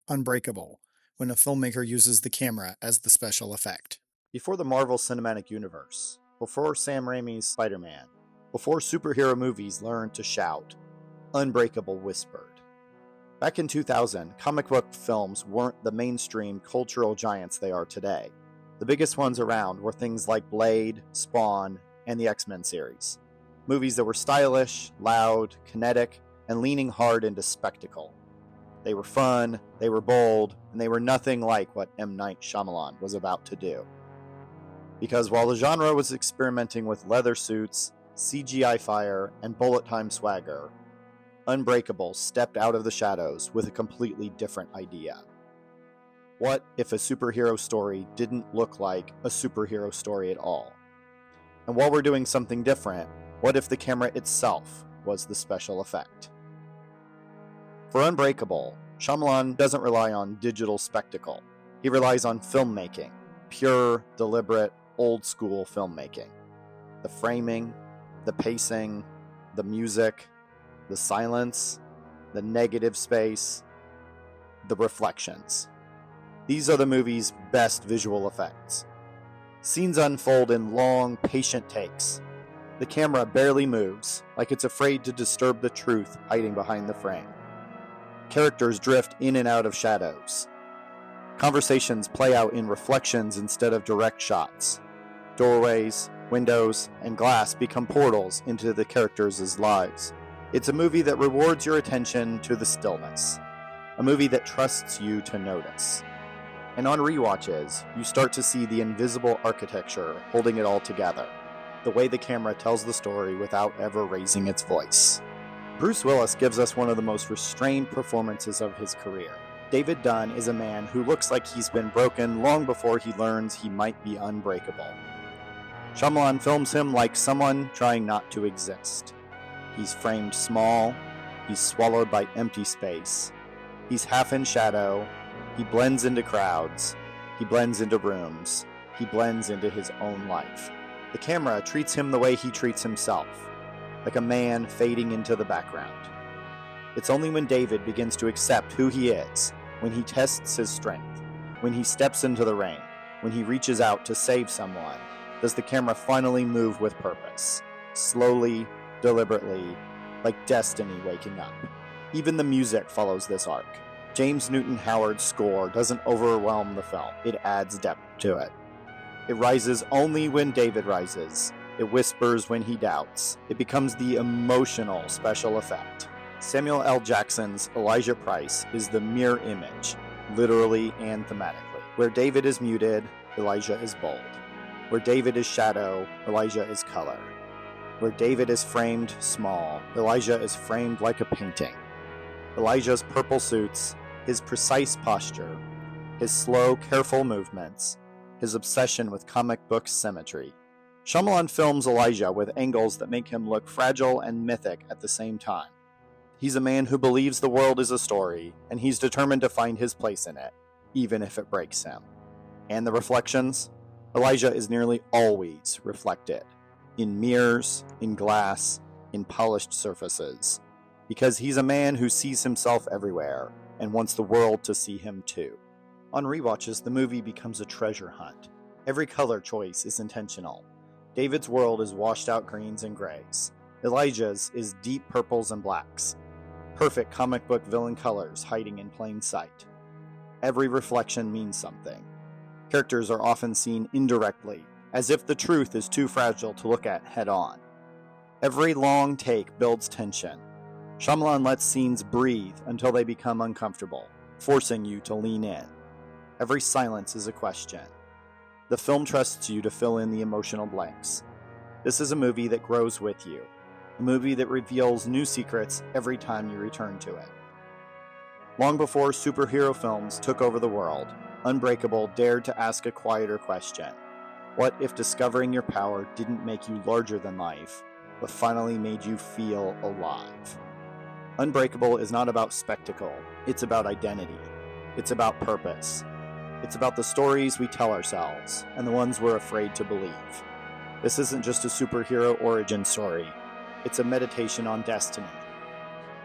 Unbreakable, when a filmmaker uses the camera as the special effect. Before the Marvel Cinematic Universe, before Sam Raimi's Spider-Man, before superhero movies learned to shout, Unbreakable whispered. Back in 2000, comic book films weren't the mainstream cultural giants they are today. The biggest ones around were things like Blade, Spawn, and the X-Men series. Movies that were stylish, loud, kinetic, and leaning hard into spectacle. They were fun, they were bold, and they were nothing like what M. Night Shyamalan was about to do. Because while the genre was experimenting with leather suits, CGI fire, and bullet time swagger, Unbreakable stepped out of the shadows with a completely different idea. What if a superhero story didn't look like a superhero story at all? And while we're doing something different, what if the camera itself was the special effect? For Unbreakable, Shyamalan doesn't rely on digital spectacle. He relies on filmmaking, pure, deliberate, old-school filmmaking. The framing, the pacing, the music, the silence, the negative space, the reflections. These are the movie's best visual effects. Scenes unfold in long, patient takes. The camera barely moves, like it's afraid to disturb the truth hiding behind the frame. Characters drift in and out of shadows. Conversations play out in reflections instead of direct shots. Doorways, windows, and glass become portals into the characters' lives. It's a movie that rewards your attention to the stillness. A movie that trusts you to notice. And on rewatches, you start to see the invisible architecture holding it all together. The way the camera tells the story without ever raising its voice. Bruce Willis gives us one of the most restrained performances of his career. David Dunn is a man who looks like he's been broken long before he learns he might be unbreakable. Shyamalan films him like someone trying not to exist. He's framed small, he's swallowed by empty space, he's half in shadow, he blends into crowds, he blends into rooms, he blends into his own life. The camera treats him the way he treats himself, like a man fading into the background. It's only when David begins to accept who he is, when he tests his strength, when he steps into the rain, when he reaches out to save someone, does the camera finally move with purpose, slowly, deliberately, like destiny waking up. Even the music follows this arc. James Newton Howard's score doesn't overwhelm the film, it adds depth to it. It rises only when David rises. It whispers when he doubts. It becomes the emotional special effect. Samuel L. Jackson's Elijah Price is the mirror image, literally and thematically. Where David is muted, Elijah is bold. Where David is shadow, Elijah is color. Where David is framed small, Elijah is framed like a painting. Elijah's purple suits, his precise posture, his slow, careful movements, his obsession with comic book symmetry. Shyamalan films Elijah with angles that make him look fragile and mythic at the same time. He's a man who believes the world is a story, and he's determined to find his place in it, even if it breaks him. And the reflections? Elijah is nearly always reflected. In mirrors, in glass, in polished surfaces. Because he's a man who sees himself everywhere, and wants the world to see him too. On rewatches, the movie becomes a treasure hunt. Every color choice is intentional. David's world is washed out greens and grays. Elijah's is deep purples and blacks. Perfect comic book villain colors hiding in plain sight. Every reflection means something. Characters are often seen indirectly, as if the truth is too fragile to look at head on. Every long take builds tension. Shyamalan lets scenes breathe until they become uncomfortable, forcing you to lean in. Every silence is a question. The film trusts you to fill in the emotional blanks. This is a movie that grows with you. A movie that reveals new secrets every time you return to it. Long before superhero films took over the world, Unbreakable dared to ask a quieter question. What if discovering your power didn't make you larger than life, but finally made you feel alive? Unbreakable is not about spectacle, it's about identity. It's about purpose. It's about the stories we tell ourselves, and the ones we're afraid to believe. This isn't just a superhero origin story. It's a meditation on destiny.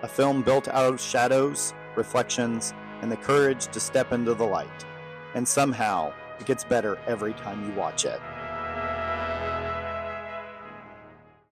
A film built out of shadows, reflections, and the courage to step into the light. And somehow, it gets better every time you watch it.